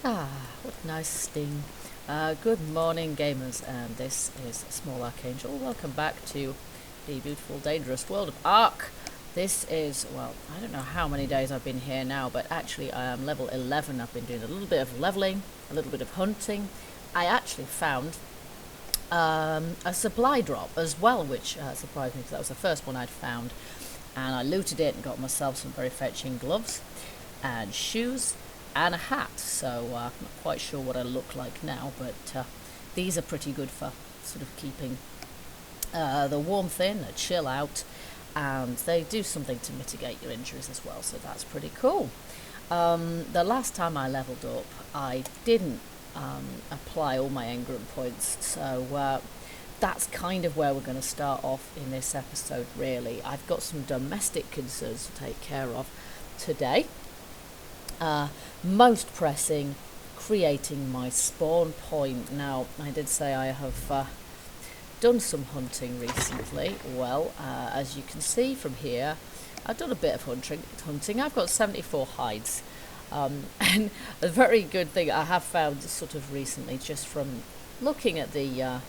Ah, what a nice sting. Good morning, gamers, and this is Small Archangel. Welcome back to the beautiful, dangerous world of ARK. This is, well, I don't know how many days I've been here now, but actually I am level 11. I've been doing a little bit of leveling, a little bit of hunting. I actually found a supply drop as well, which surprised me because that was the first one I'd found. And I looted it and got myself some very fetching gloves and shoes and a hat, so I'm not quite sure what I look like now, but these are pretty good for sort of keeping the warmth in, a chill out, and they do something to mitigate your injuries as well, so that's pretty cool. The last time I leveled up, I didn't apply all my engram points, so that's kind of where we're going to start off in this episode, really. I've got some domestic concerns to take care of today. Most pressing, creating my spawn point. Now, I did say I have done some hunting recently. Well, as you can see from here, I've done a bit of hunting. I've got 74 hides. And a very good thing I have found sort of recently, just from looking at the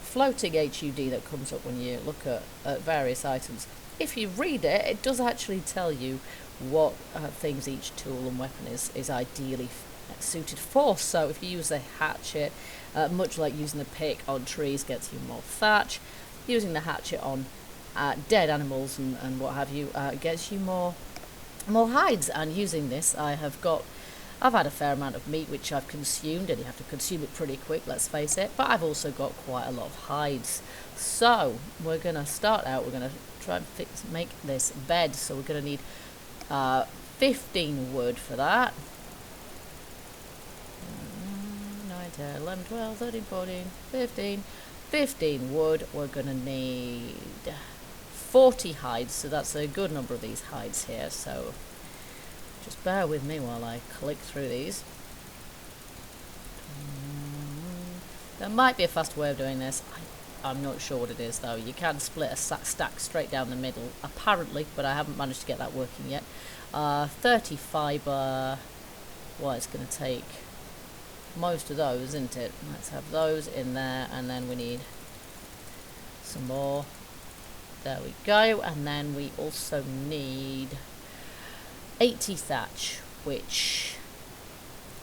floating HUD that comes up when you look at various items. If you read it, it does actually tell you what things each tool and weapon is ideally suited for. So if you use a hatchet, much like using the pick on trees gets you more thatch, using the hatchet on dead animals and what have you gets you more hides. And using this, I've had a fair amount of meat which I've consumed, and you have to consume it pretty quick, let's face it, but I've also got quite a lot of hides. So we're going to start out, we're going to try and make this bed, so we're going to need 15 wood for that. 9, 10, 11, 12, 13, 14, 15. 15 wood. We're going to need 40 hides, so that's a good number of these hides here, so just bear with me while I click through these. There might be a faster way of doing this. I'm not sure what it is, though. You can split a stack straight down the middle, apparently, but I haven't managed to get that working yet. 30 fibre. Well, it's going to take most of those, isn't it? Let's have those in there, and then we need some more. There we go. And then we also need 80 thatch, which...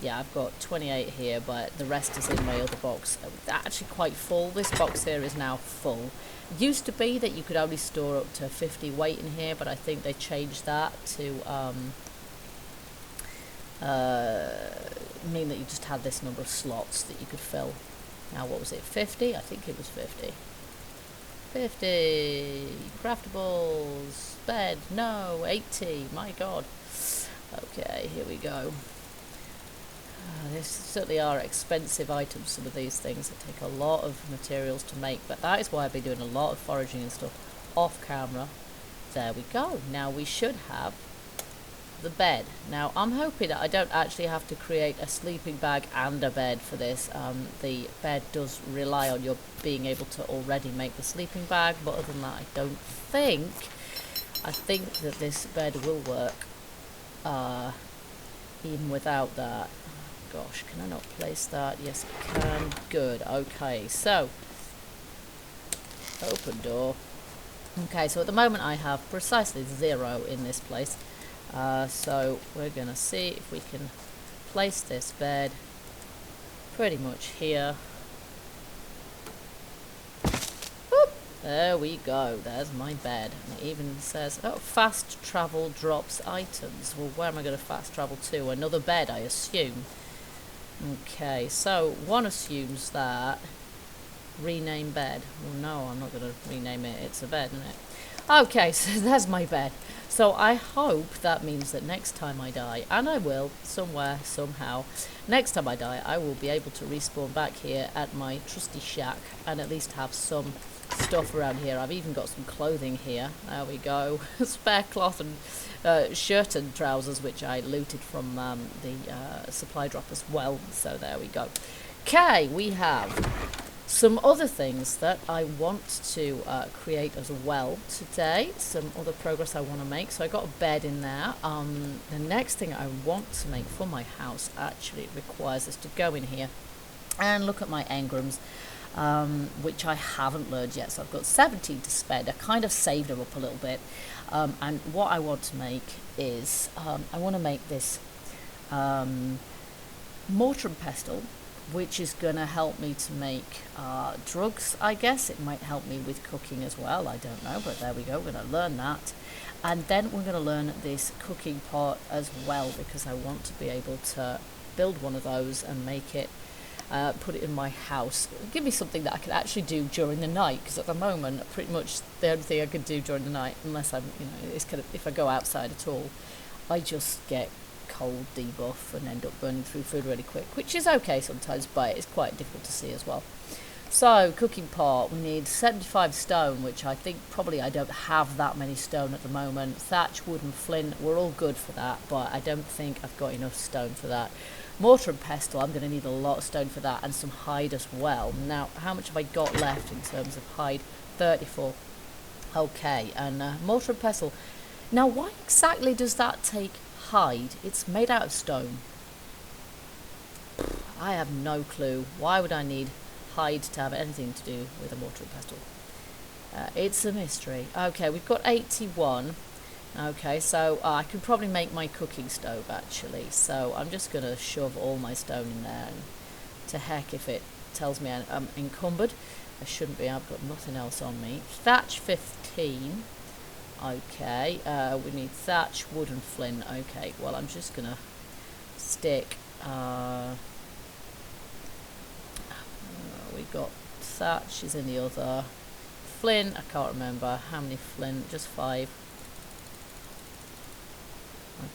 yeah, I've got 28 here, but the rest is in my other box. It's actually quite full. This box here is now full. It used to be that you could only store up to 50 weight in here, but I think they changed that to mean that you just had this number of slots that you could fill. Now, what was it, 50? I think it was 50. 50! Craftables! Bed! No! 80! My god! Okay, here we go. They certainly are expensive items, some of these things. They take a lot of materials to make, but that is why I've been doing a lot of foraging and stuff off camera. There we go. Now we should have the bed. Now I'm hoping that I don't actually have to create a sleeping bag and a bed for this. The bed does rely on your being able to already make the sleeping bag, but other than that I don't think. I think that this bed will work even without that. Gosh, can I not place that? Yes, I can. Good. Okay, so open door. Okay, so at the moment I have precisely 0 in this place. So we're going to see if we can place this bed pretty much here. Whoop, there we go. There's my bed. And it even says, oh, fast travel drops items. Well, where am I going to fast travel to? Another bed, I assume. Okay, so one assumes that rename bed. Well, no, I'm not going to rename it. It's a bed, isn't it? Okay, so there's my bed. So I hope that means that next time I die, and I will, somewhere, somehow, next time I die, I will be able to respawn back here at my trusty shack and at least have some stuff around here. I've even got some clothing here. There we go. Spare cloth and shirt and trousers, which I looted from the supply drop as well. So there we go. Okay, we have some other things that I want to create as well today, some other progress I want to make. So I got a bed in there. The next thing I want to make for my house actually requires us to go in here and look at my engrams, which I haven't learned yet. So I've got 17 to spend. I kind of saved them up a little bit. And what I want to make is, I want to make this mortar and pestle, which is going to help me to make drugs, I guess. It might help me with cooking as well, I don't know, but there we go, we're going to learn that. And then we're going to learn this cooking pot as well, because I want to be able to build one of those and make it, put it in my house. Give me something that I can actually do during the night, because at the moment, pretty much the only thing I can do during the night, unless I'm, it's kind of, if I go outside at all, I just get cold debuff and end up burning through food really quick, which is okay sometimes, but it's quite difficult to see as well. So cooking pot, we need 75 stone, which I think probably I don't have that many stone at the moment. Thatch, wood and flint, we're all good for that, but I don't think I've got enough stone for that. Mortar and pestle, I'm going to need a lot of stone for that, and some hide as well. Now, how much have I got left in terms of hide? 34. Okay, and mortar and pestle. Now, why exactly does that take hide? It's made out of stone. I have no clue. Why would I need hide to have anything to do with a mortar and pestle? It's a mystery. Okay, we've got 81. Okay, so I can probably make my cooking stove actually. So I'm just going to shove all my stone in there, and to heck if it tells me I'm encumbered. I shouldn't be. I've got nothing else on me. Thatch 15. Okay, we need thatch, wood and flint. Okay, well I'm just gonna stick, we got thatch is in the other, flint, I can't remember how many flint, just 5.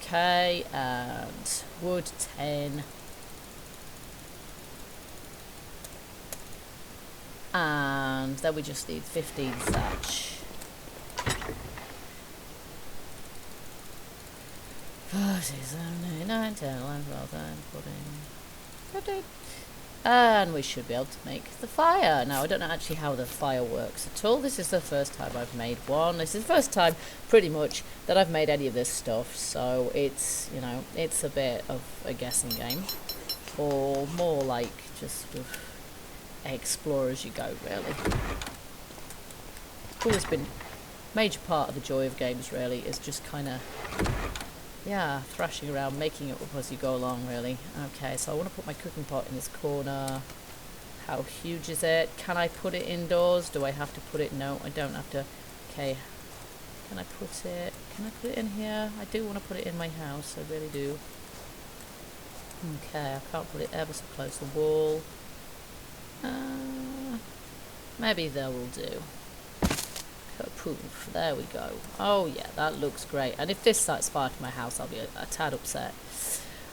Okay, and wood 10. And then we just need 15 thatch. 47, 9, 10, 11, 12, 13, 14, 15. And we should be able to make the fire. Now, I don't know actually how the fire works at all. This is the first time I've made one. This is the first time, pretty much, that I've made any of this stuff. So it's, it's a bit of a guessing game. Or more like just sort of explore as you go, really. It's always been a major part of the joy of games, really, is just kind of, yeah, thrashing around, making it up as you go along, really. Okay, so I want to put my cooking pot in this corner. How huge is it? Can I put it indoors? Do I have to put it? No, I don't have to. Okay, can I put it in here? I do want to put it in my house, I really do. Okay, I can't put it ever so close to the wall. Maybe that will do. Poof, there we go. Oh yeah, that looks great. And if this starts fire to my house, I'll be a tad upset.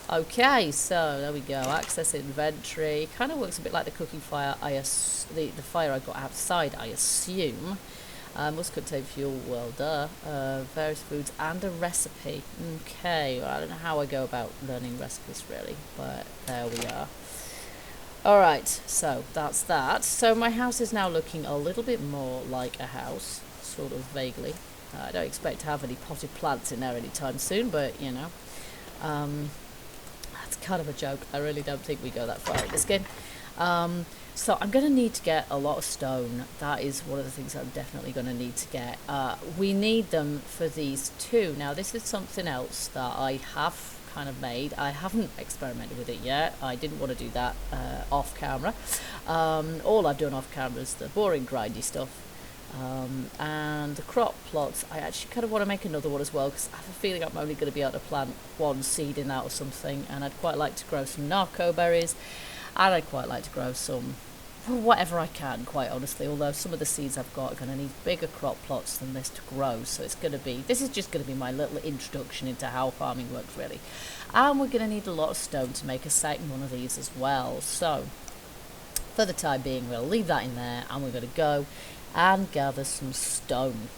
Okay, so there we go. Access inventory. Kind of works a bit like the cooking fire. The fire I got outside, I assume. Must contain fuel. Well, duh. Various foods and a recipe. Okay, well, I don't know how I go about learning recipes really, but there we are. Alright, so that's that. So my house is now looking a little bit more like a house, sort of vaguely. I don't expect to have any potted plants in there anytime soon, but that's kind of a joke. I really don't think we go that far in this game. So I'm going to need to get a lot of stone. That is one of the things I'm definitely going to need to get. We need them for these two. Now this is something else that I have kind of made. I haven't experimented with it yet. I didn't want to do that off camera. All I've done off camera is the boring grindy stuff. And the crop plots, I actually kind of want to make another one as well, because I have a feeling I'm only going to be able to plant one seed in that or something, and I'd quite like to grow some narco berries, and I'd quite like to grow some whatever I can, quite honestly, although some of the seeds I've got are going to need bigger crop plots than this to grow, so this is just going to be my little introduction into how farming works really. And we're going to need a lot of stone to make a second one of these as well, so for the time being we'll leave that in there, and we're going to go and gather some stone.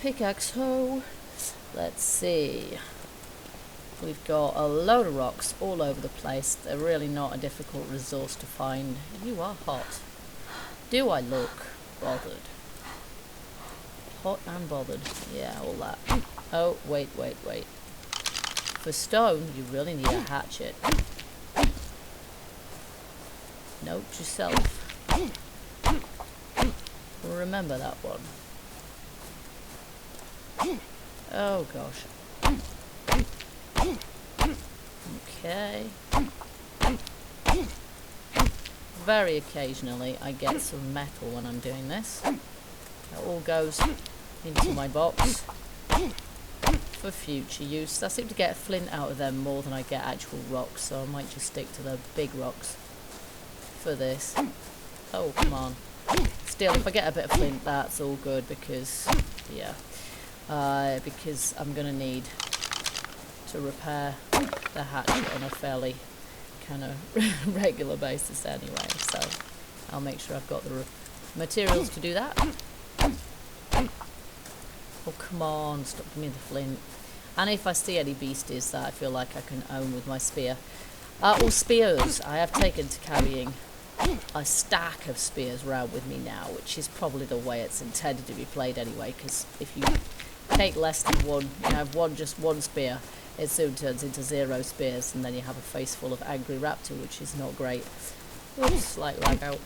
Pickaxe hoe. Let's see. We've got a load of rocks all over the place. They're really not a difficult resource to find. You are hot. Do I look bothered? Hot and bothered. Yeah, all that. Oh, wait. For stone, you really need a hatchet. Note yourself. Remember that one. Oh, gosh. Okay. Very occasionally I get some metal when I'm doing this. That all goes into my box for future use. I seem to get flint out of them more than I get actual rocks, so I might just stick to the big rocks for this. Oh, come on. Still, if I get a bit of flint, that's all good because, yeah. Because I'm going to need to repair the hatchet on a fairly kind of regular basis anyway, so I'll make sure I've got the materials to do that. Oh, come on, stop giving me the flint. And if I see any beasties that I feel like I can own with my spear, or spears, I have taken to carrying a stack of spears around with me now, which is probably the way it's intended to be played anyway, because if you take less than one, you have just one spear, it soon turns into 0 spears, and then you have a face full of angry raptor, which is not great. Oops, slight lag out.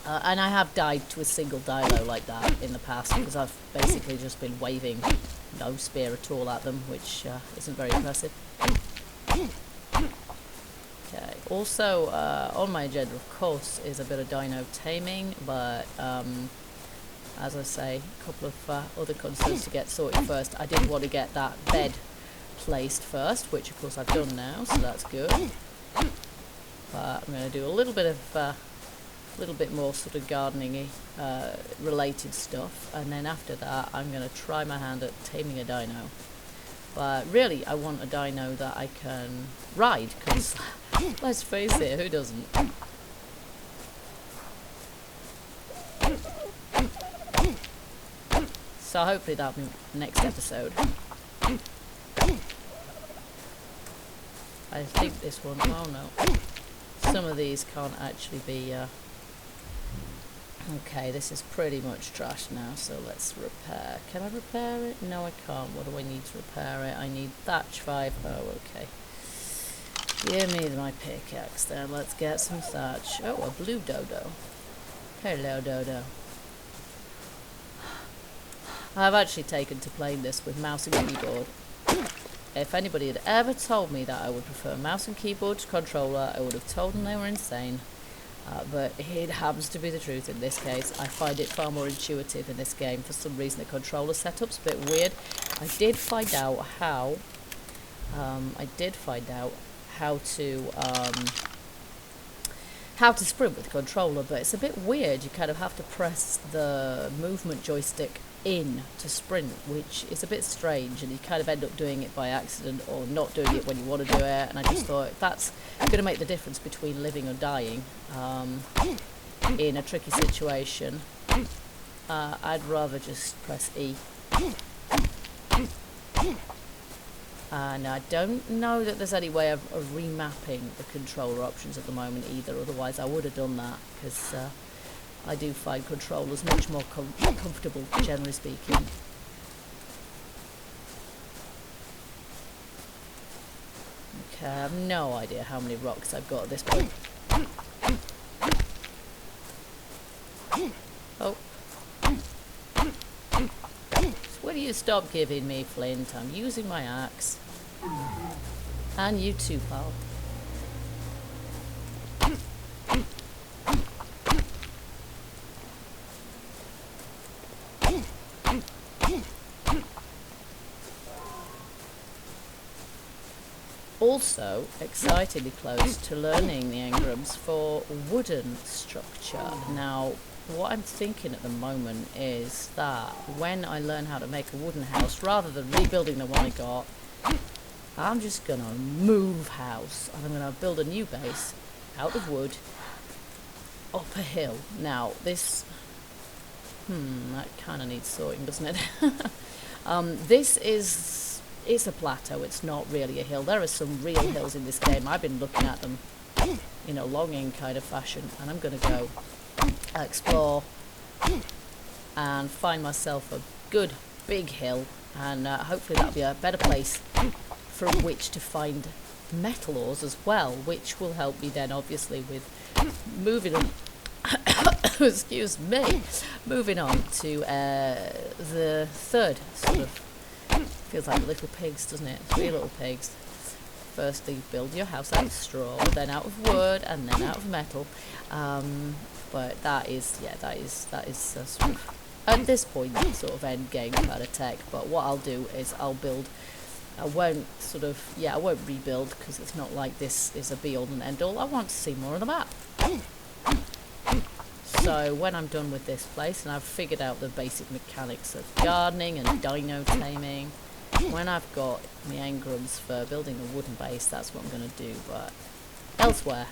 And I have died to a single dino like that in the past, because I've basically just been waving no spear at all at them, which isn't very impressive. Okay, also on my agenda, of course, is a bit of dino taming, but as I say, a couple of other concerns to get sorted first. I did want to get that bed placed first, which of course I've done now, so that's good. But I'm going to do a little bit more sort of gardening-y related stuff, and then after that I'm going to try my hand at taming a dino. But really, I want a dino that I can ride, because let's face it, who doesn't? So hopefully that'll be next episode. I think this one, oh no. Some of these can't actually be, okay, this is pretty much trash now, so let's repair. Can I repair it? No, I can't. What do I need to repair it? I need thatch 5. Oh, okay. Give me my pickaxe then. Let's get some thatch. Oh, a blue dodo. Hello, dodo. I've actually taken to playing this with mouse and keyboard. If anybody had ever told me that I would prefer mouse and keyboard to controller, I would have told them they were insane. But it happens to be the truth in this case. I find it far more intuitive in this game. For some reason the controller setup's a bit weird. I did find out how to sprint with the controller, but it's a bit weird. You kind of have to press the movement joystick in to sprint, which is a bit strange, and you kind of end up doing it by accident or not doing it when you want to do it. And I just thought, if that's going to make the difference between living or dying in a tricky situation, I'd rather just press E. And I don't know that there's any way of remapping the controller options at the moment either, otherwise I would have done that, because I do find controllers much more comfortable, generally speaking. Okay, I have no idea how many rocks I've got at this point. Oh. Will you stop giving me flint? I'm using my axe. And you too, pal. Also, excitingly close to learning the engrams for wooden structure. Now, what I'm thinking at the moment is that when I learn how to make a wooden house, rather than rebuilding the one I got, I'm just going to move house. And I'm going to build a new base out of wood up a hill. Now, this... that kind of needs sorting, doesn't it? This is a plateau. It's not really a hill. There are some real hills in this game. I've been looking at them in a longing kind of fashion, and I'm going to go explore and find myself a good big hill, and hopefully that'll be a better place from which to find metal ores as well, which will help me then obviously with moving on excuse me, moving on to the third sort of, feels like little pigs, doesn't it? 3 little pigs. Firstly, build your house out of straw, then out of wood, and then out of metal. But that is sort of, at this point, sort of end game kind of tech. But what I'll do is I'll build. I won't rebuild, because it's not like this is a be-all and end-all. I want to see more of the map. So when I'm done with this place, and I've figured out the basic mechanics of gardening and dino taming, when I've got my engrams for building a wooden base, that's what I'm going to do. But elsewhere,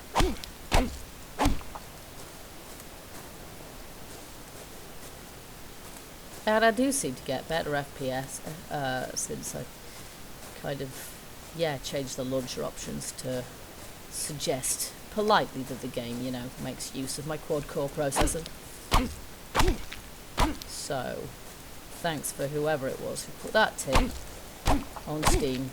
and I do seem to get better FPS since I kind of changed the launcher options to suggest politely that the game, you know, makes use of my quad-core processor. So, thanks for whoever it was who put that tip on Steam.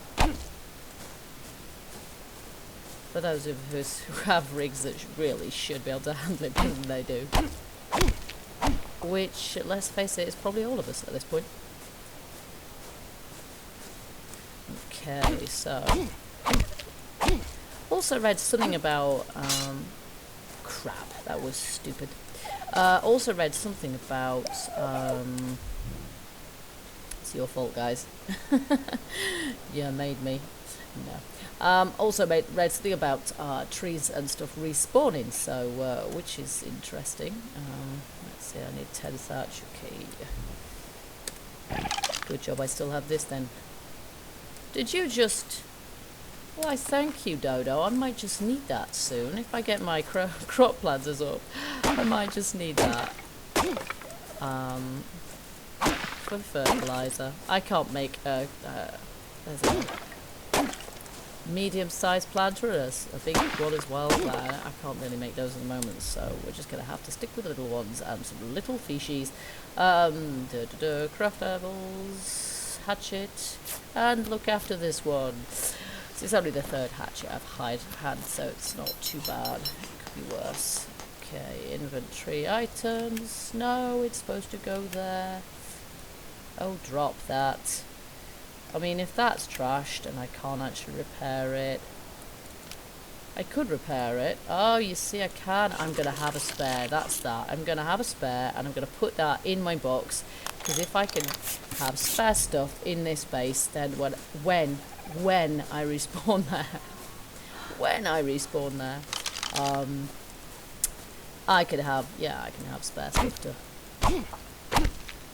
For those of us who have rigs that really should be able to handle it better than they do. Which, let's face it, is probably all of us at this point. Okay, so... Also read something about, crap, that was stupid. Also read something about, it's your fault, guys. You made me. No. Also read something about trees and stuff respawning, so, which is interesting. Let's see, I need 10 thatch, okay. Good job, I still have this then. Did you just... Why, thank you, Dodo. I might just need that soon. If I get my crop planters up, I might just need that. For fertilizer. I can't make there's a medium-sized planter, a big one as well. I can't really make those at the moment, so we're just going to have to stick with the little ones and some little fishies. Craft levels, hatchet, and look after this one. It's only the third hatchet I've had, so it's not too bad. It could be worse. Okay, inventory items. No, it's supposed to go there. Oh, drop that. I mean, if that's trashed and I can't actually repair it, I could repair it. Oh, you see, I can. I'm going to have a spare. That's that. I'm going to have a spare, and I'm going to put that in my box, because if I can have spare stuff in this base, then when I respawn there, I can have spare stuff to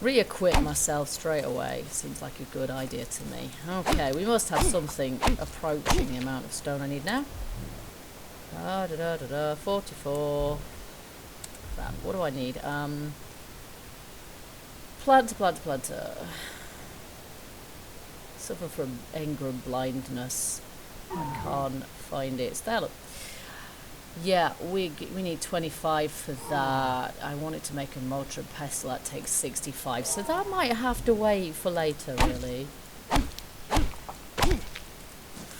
re-equip myself straight away. Seems like a good idea to me. Okay, we must have something approaching the amount of stone I need now. 44. Crap, what do I need? Planter. Suffer from engram blindness. I can't find it. It's there, look. Yeah, we need 25 for that. I wanted to make a mortar and pestle. That takes 65, so that might have to wait for later, really.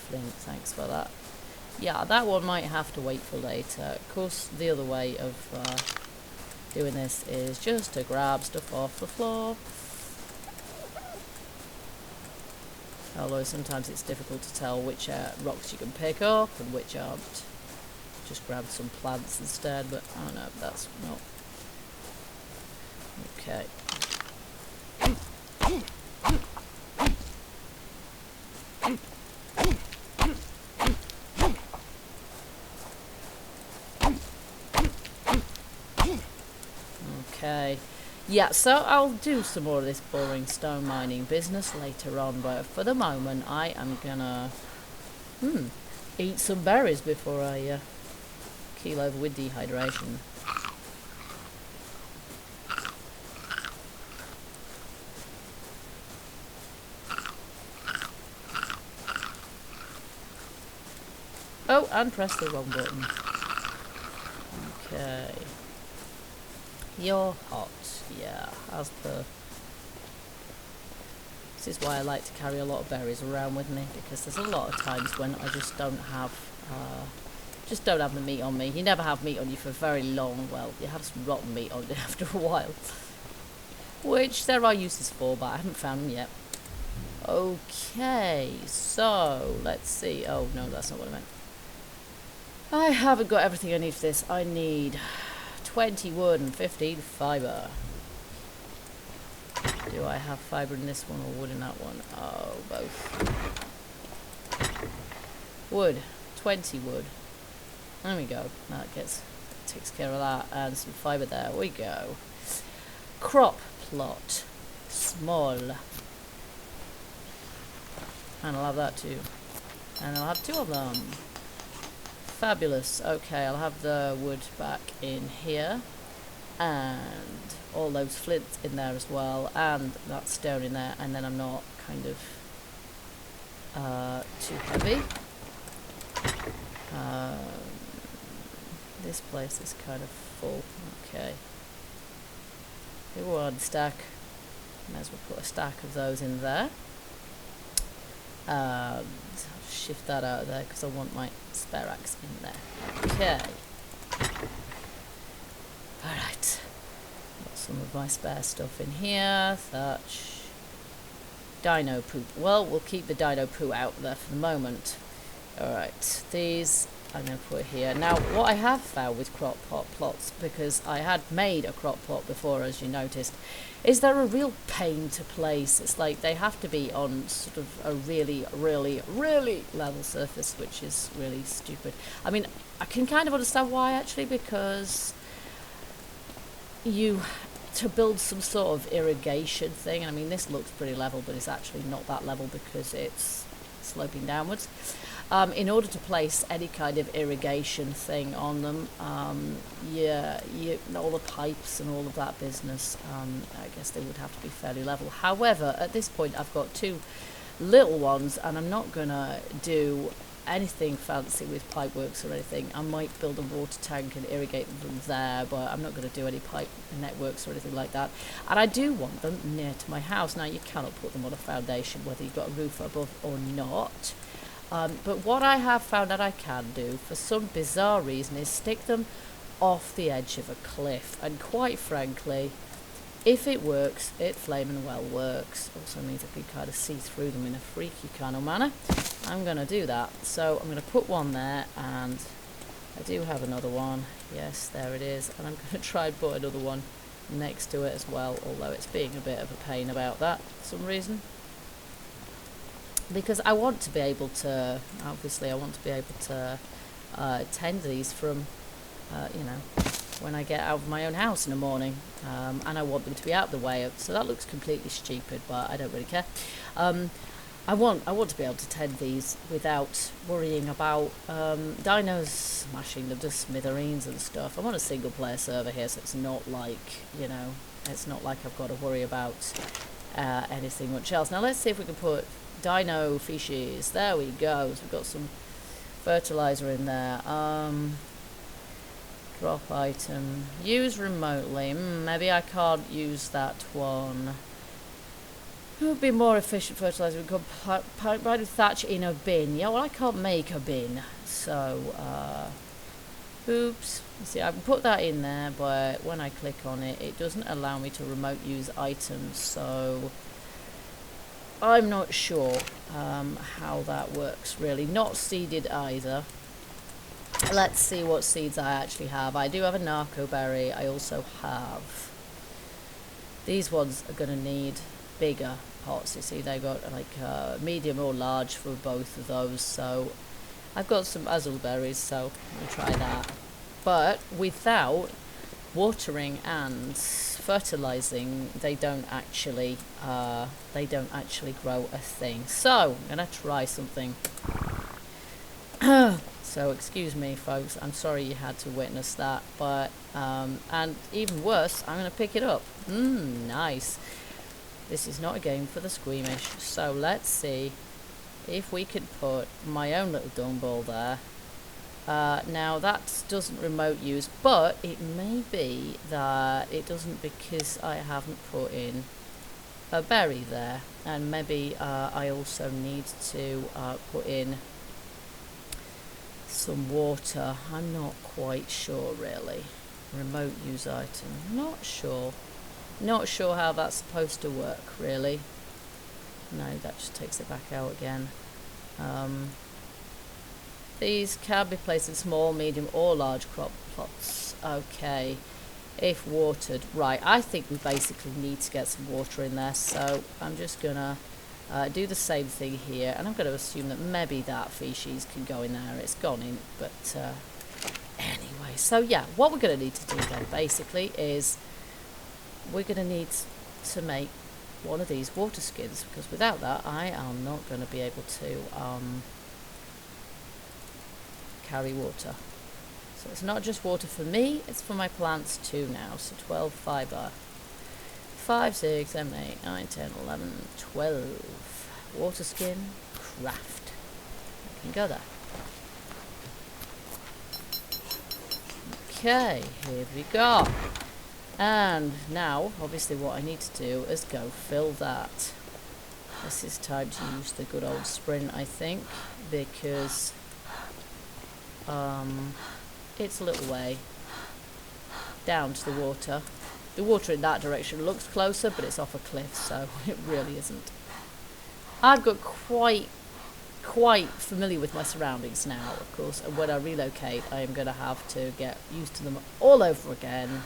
Flint, thanks for that. Yeah, that one might have to wait for later. Of course, the other way of doing this is just to grab stuff off the floor. Although sometimes it's difficult to tell which rocks you can pick up and which aren't. Just grab some plants instead, but oh no, that's not. Okay. Okay. Yeah, so I'll do some more of this boring stone mining business later on, but for the moment I am gonna eat some berries before I keel over with dehydration. Oh, and press the wrong button. Okay. You're hot. Yeah, as per. This is why I like to carry a lot of berries around with me, because there's a lot of times when I just don't have the meat on me. You never have meat on you for very long. Well, you have some rotten meat on you after a while, which there are uses for, but I haven't found them yet. Okay, so let's see. Oh no, that's not what I meant. I haven't got everything I need for this. I need 20 wood and 15 fibre. Do I have fibre in this one or wood in that one? Oh, both. Wood. 20 wood. There we go. That takes care of that. And some fibre there. We go. Crop plot. Small. And I'll have that too. And I'll have 2 of them. Fabulous. Okay, I'll have the wood back in here. And all those flints in there as well, and that stone in there, and then I'm not kind of too heavy. This place is kind of full. Okay. Here we are, stack. Might as well put a stack of those in there. I'll shift that out of there because I want my spare axe in there. Okay. Alright. Got some of my spare stuff in here. Thatch. Dino poop. Well, we'll keep the dino poo out there for the moment. Alright. These I'm going to put here. Now, what I have found with crop pot plots, because I had made a crop plot before, as you noticed, is they're a real pain to place. It's like they have to be on sort of a really, really, really level surface, which is really stupid. I mean, I can kind of understand why, actually, because to build some sort of irrigation thing, and I mean, this looks pretty level, but it's actually not that level because it's sloping downwards. In order to place any kind of irrigation thing on them, all the pipes and all of that business, I guess they would have to be fairly level. However, at this point I've got 2 little ones, and I'm not going to do anything fancy with pipe works or anything. I might build a water tank and irrigate them there, but I'm not going to do any pipe networks or anything like that. And I do want them near to my house. Now, you cannot put them on a foundation, whether you've got a roof above or not. But what I have found that I can do, for some bizarre reason, is stick them off the edge of a cliff. And quite frankly, if it works, it flaming well works. Also means I can kind of see through them in a freaky kind of manner. I'm going to do that. So I'm going to put one there, and I do have another one. Yes, there it is. And I'm going to try and put another one next to it as well, although it's being a bit of a pain about that for some reason. Because I want to be able to, obviously I want to be able to tend these from, when I get out of my own house in the morning, and I want them to be out of the way. So that looks completely stupid, but I don't really care. I want to be able to tend these without worrying about dinos smashing them to smithereens and stuff. I'm on a single player server here, so it's not like, it's not like I've got to worry about anything much else. Now let's see if we can put dino fishes. There we go. So we've got some fertilizer in there. Drop item. Use remotely. Maybe I can't use that one. It would be more efficient fertilizer. We could provide thatch in a bin. Yeah, well, I can't make a bin. So, oops. You see, I can put that in there, but when I click on it, it doesn't allow me to remote use items. So I'm not sure how that works, really. Not seeded either. Let's see what seeds I actually have. I do have a narco berry. I also have... These ones are going to need bigger pots. You see, they've got like medium or large for both of those. So I've got some azul berries, so I'll try that. But without watering and fertilizing, they don't actually grow a thing. So I'm gonna try something. So excuse me, folks, I'm sorry you had to witness that, but and even worse, I'm gonna pick it up. Nice. This is not a game for the squeamish. So let's see if we could put my own little dung ball there Now that doesn't remote use, but it may be that it doesn't because I haven't put in a berry there, and maybe I also need to put in some water. I'm not quite sure really. Remote use item, not sure how that's supposed to work really. No, that just takes it back out again. These can be placed in small, medium or large crop plots. Okay, if watered. Right, I think we basically need to get some water in there, so I'm just gonna do the same thing here, and I'm going to assume that maybe that species can go in there. It's gone in, but anyway, so yeah, what we're going to need to do then basically is we're going to need to make one of these water skins, because without that I am not going to be able to carry water. So it's not just water for me, it's for my plants too now. So 12 fibre. 5, 6, 7, 8, 9, 10, 11, 12. Water skin, craft. I can go there. Okay, here we go. And now, obviously what I need to do is go fill that. This is time to use the good old sprint, I think, because it's a little way down to the water. The water in that direction looks closer, but it's off a cliff, so it really isn't. I've got quite familiar with my surroundings now, of course, and when I relocate, I am going to have to get used to them all over again.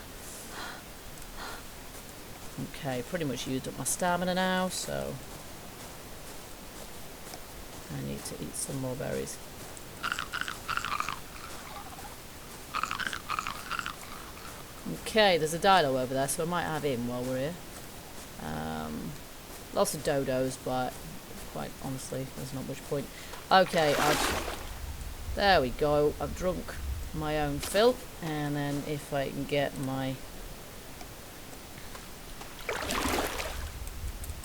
Okay, pretty much used up my stamina now, so I need to eat some more berries. Okay, there's a dino over there, so I might have him while we're here. Lots of dodos, but quite honestly, there's not much point. Okay, there we go. I've drunk my own fill, and then if I can get my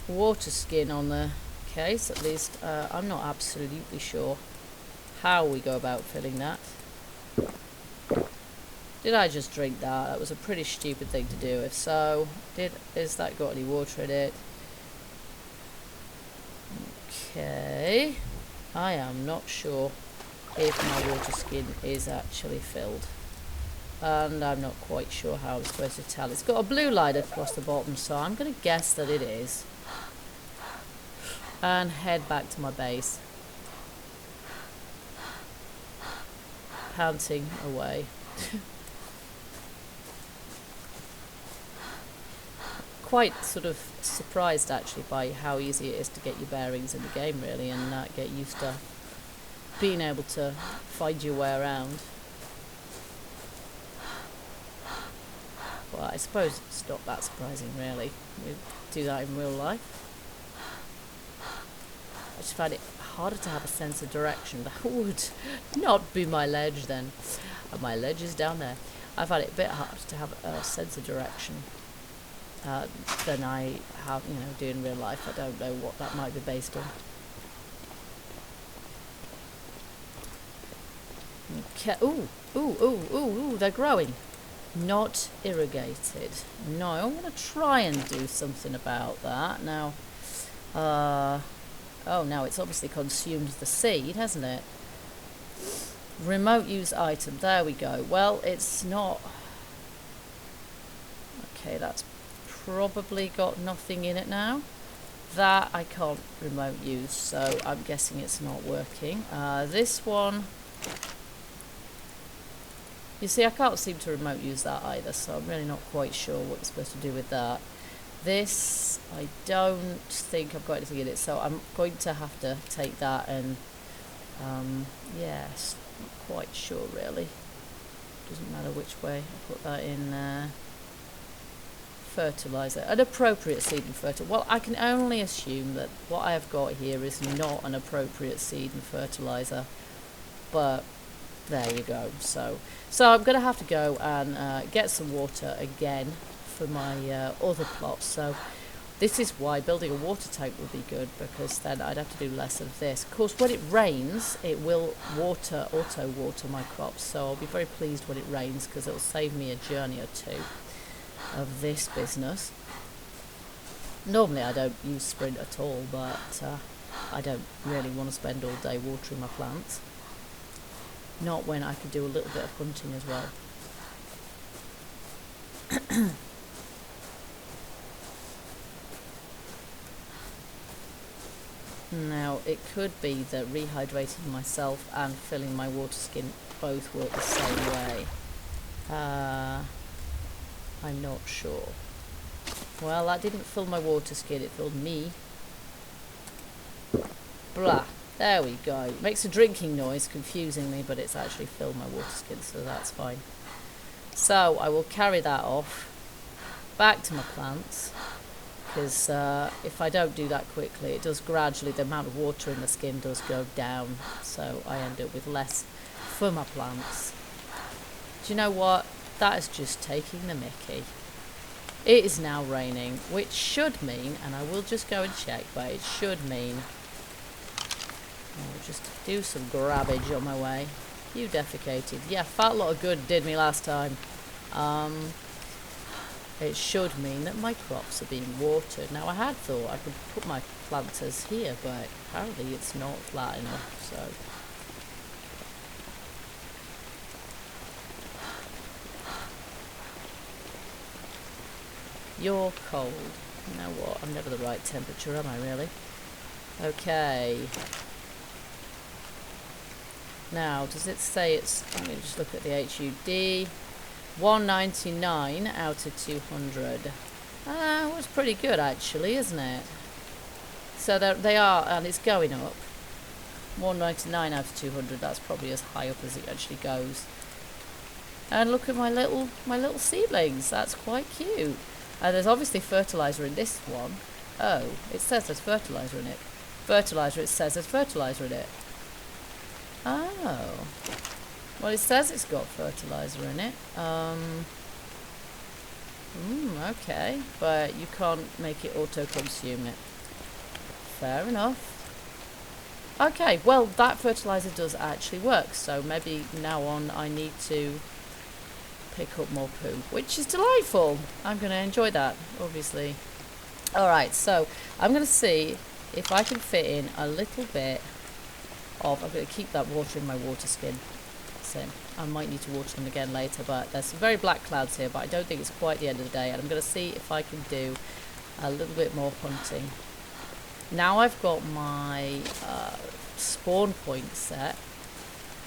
water skin on the case, at least I'm not absolutely sure how we go about filling that. Did I just drink that? That was a pretty stupid thing to do. If so, is that got any water in it? Okay. I am not sure if my water skin is actually filled. And I'm not quite sure how I'm supposed to tell. It's got a blue line across the bottom, so I'm going to guess that it is. And head back to my base. Panting away. Quite sort of surprised actually by how easy it is to get your bearings in the game really, and get used to being able to find your way around. Well, I suppose it's not that surprising really. We do that in real life. I just find it harder to have a sense of direction. That would not be my ledge then. And my ledge is down there. I find it a bit hard to have a sense of direction than I have, do in real life. I don't know what that might be based on. Okay. Ooh, they're growing. Not irrigated. No, I want to try and do something about that. Now, oh, now it's obviously consumed the seed, hasn't it? Remote use item. There we go. Well, it's not. Okay, that's probably got nothing in it now. That I can't remote use, so I'm guessing it's not working. This one, you see, I can't seem to remote use that either, so I'm really not quite sure what you're supposed to do with that. This, I don't think I've got anything in it, so I'm going to have to take that and, yes, not quite sure really. Doesn't matter which way I put that in there. Fertilizer, an appropriate seed and fertilizer. Well, I can only assume that what I have got here is not an appropriate seed and fertilizer, but there you go. So I'm going to have to go and get some water again for my other plots. So This is why building a water tank would be good, because then I'd have to do less of this. Of course, when it rains, it will auto-water my crops, so I'll be very pleased when it rains, because it'll save me a journey or two of this business. Normally I don't use Sprint at all, but I don't really want to spend all day watering my plants. Not when I could do a little bit of hunting as well. Now, it could be that rehydrating myself and filling my water skin both work the same way. I'm not sure. Well, that didn't fill my water skin, it filled me. Blah. There we go. It makes a drinking noise, confusing me, but it's actually filled my water skin, so that's fine. So, I will carry that off back to my plants. Because if I don't do that quickly, it does gradually, the amount of water in the skin does go down, so I end up with less for my plants. Do you know what? That is just taking the mickey. It is now raining, which should mean, and I will just go and check, but it should mean I'll just do some grabbage on my way. You defecated. Yeah, fat lot of good did me last time. It should mean that my crops are being watered. Now, I had thought I could put my planters here, but apparently it's not flat enough, so... You're cold. You know what? I'm never the right temperature, am I really? Okay. Now, does it say it's... Let me just look at the HUD. 199 out of 200. It was pretty good actually, isn't it? So they are, and it's going up. 199 out of 200, that's probably as high up as it actually goes. And look at my little seedlings, that's quite cute. And there's obviously fertiliser in this one. Oh, it says there's fertiliser in it. Fertiliser, it says there's fertiliser in it. Oh. Well, it says it's got fertiliser in it. Okay. But you can't make it auto-consume it. Fair enough. Okay, well, that fertiliser does actually work. So maybe now on I need to pick up more poo, which is delightful. I'm going to enjoy that, obviously. Alright, so I'm going to see if I can fit in a little bit of... I'm going to keep that water in my water skin. I might need to water them again later, but there's some very black clouds here, but I don't think it's quite the end of the day, and I'm going to see if I can do a little bit more hunting. Now I've got my spawn point set,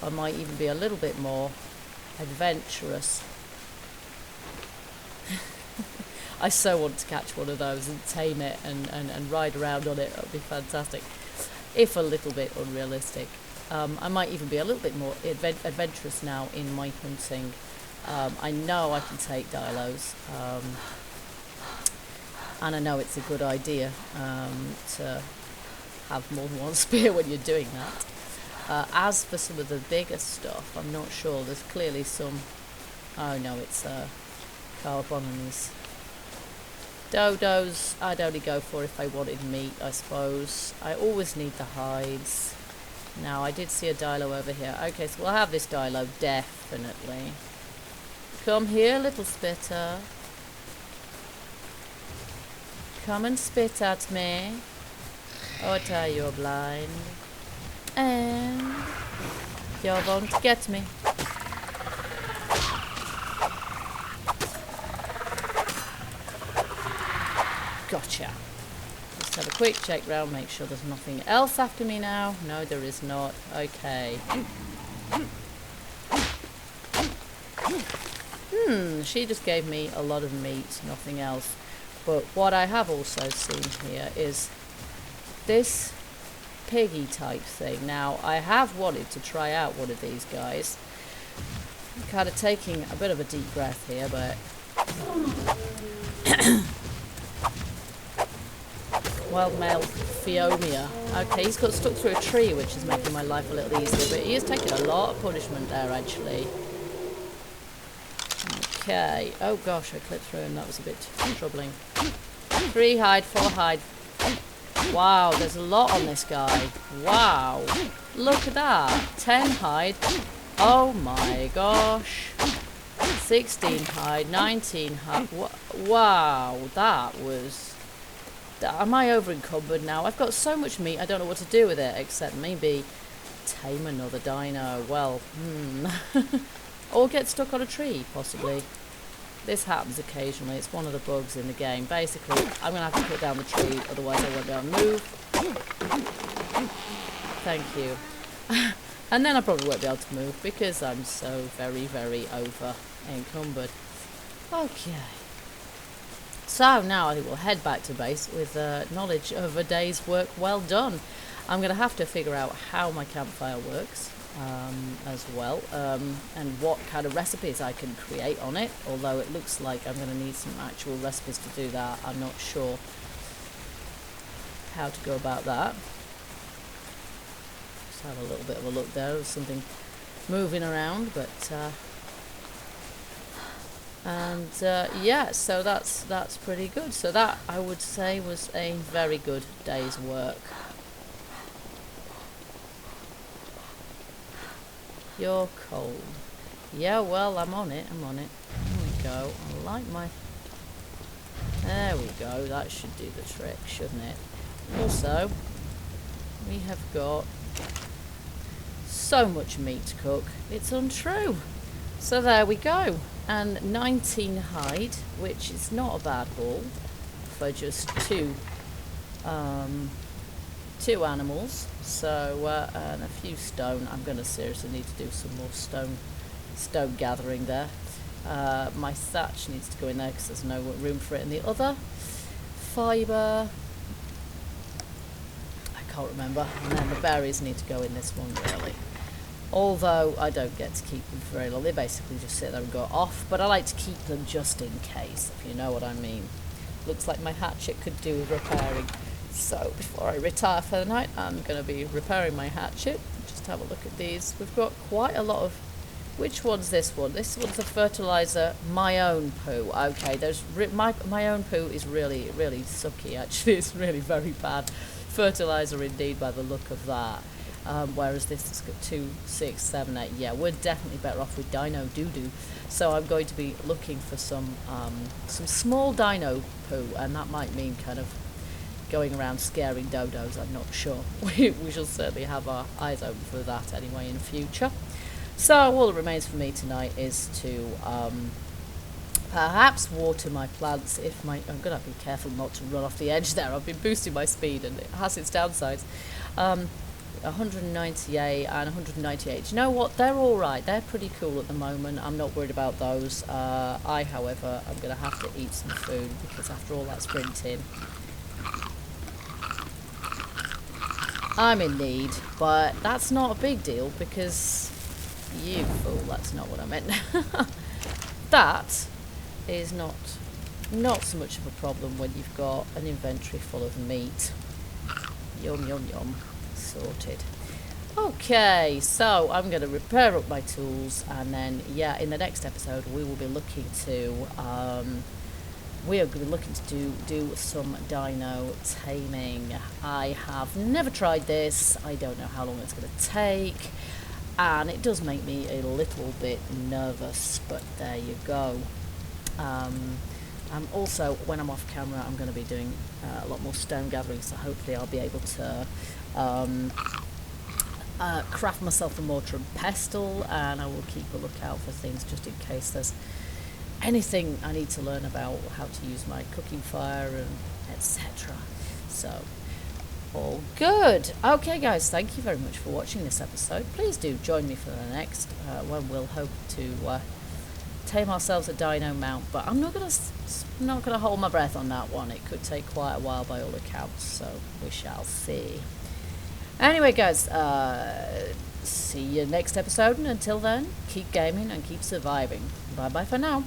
I might even be a little bit more adventurous. I so want to catch one of those and tame it and ride around on it. That would be fantastic, if a little bit unrealistic. I might even be a little bit more adventurous now in my hunting. I know I can take dilos, and I know it's a good idea to have more than one spear when you're doing that. As for some of the bigger stuff, I'm not sure. There's clearly some... Oh no, it's carbon and these dodos I'd only go for if I wanted meat, I suppose. I always need the hides. Now, I did see a dilo over here. Okay, so we'll have this dilo, definitely. Come here, little spitter. Come and spit at me. Oh, I tell you, you're blind. And you won't get me. Gotcha. Just have a quick check round, make sure there's nothing else after me now. No, there is not. Okay. She just gave me a lot of meat, nothing else. But what I have also seen here is this piggy type thing. Now, I have wanted to try out one of these guys. I'm kind of taking a bit of a deep breath here, but... Wild male Phiomia. Okay, he's got stuck through a tree, which is making my life a little easier, but he is taking a lot of punishment there, actually. Okay. Oh gosh, I clipped through and that was a bit troubling. 3 hide, 4 hide. Wow, there's a lot on this guy. Wow. Look at that. 10 hide. Oh my gosh. 16 hide, 19 hide. Wow, that was... Am I over encumbered now? I've got so much meat, I don't know what to do with it, except maybe tame another dino. Well, or get stuck on a tree, possibly. This happens occasionally. It's one of the bugs in the game. Basically, I'm going to have to put down the tree, otherwise I won't be able to move. Thank you. And then I probably won't be able to move because I'm so very, very over encumbered. Okay. So now I will head back to base with knowledge of a day's work well done. I'm going to have to figure out how my campfire works as well, and what kind of recipes I can create on it, although it looks like I'm going to need some actual recipes to do that. I'm not sure how to go about that. Just have a little bit of a look there. There's something moving around, but yeah, so that's pretty good. So that, I would say, was a very good day's work. You're cold. Yeah, well, I'm on it. There we go. I like my... There we go. That should do the trick, shouldn't it? Also, we have got so much meat to cook. It's untrue. So there we go. And 19 hide, which is not a bad haul for just two animals. So and a few stone. I'm going to seriously need to do some more stone gathering there. My thatch needs to go in there because there's no room for it in the other. Fibre, I can't remember. And then the berries need to go in this one, really. Although I don't get to keep them for very long. They basically just sit there and go off. But I like to keep them just in case, if you know what I mean. Looks like my hatchet could do with repairing. So before I retire for the night, I'm going to be repairing my hatchet. Just have a look at these. We've got quite a lot of... Which one's this one? This one's a fertilizer, my own poo. Okay, there's my own poo is really, really sucky, actually. It's really very bad fertilizer indeed by the look of that. Whereas this has got 2, 6, 7, 8. Yeah, we're definitely better off with dino doo-doo. So I'm going to be looking for some small dino poo, and that might mean kind of going around scaring dodos. I'm not sure. We shall certainly have our eyes open for that anyway in future. So all that remains for me tonight is to perhaps water my plants. I'm going to be careful not to run off the edge there. I've been boosting my speed and it has its downsides. 198 and 198. You know what? They're all right. They're pretty cool at the moment. I'm not worried about those. However, I'm going to have to eat some food because after all that sprinting, I'm in need. But that's not a big deal because you fool. That's not what I meant. That is not so much of a problem when you've got an inventory full of meat. Yum, yum, yum. Sorted. Okay, so I'm going to repair up my tools, and then yeah, in the next episode we will be looking to do some dino taming. I have never tried this. I don't know how long it's going to take, and it does make me a little bit nervous, but there you go. Also, when I'm off camera, I'm going to be doing a lot more stone gathering, so hopefully I'll be able to craft myself a mortar and pestle, and I will keep a lookout for things just in case there's anything I need to learn about how to use my cooking fire and etc. So, all good. Okay guys, thank you very much for watching this episode. Please do join me for the next when we'll hope to tame ourselves a dino mount, but I'm not gonna hold my breath on that one. It could take quite a while by all accounts, so we shall see. Anyway guys, see you next episode, and until then, keep gaming and keep surviving. Bye bye for now.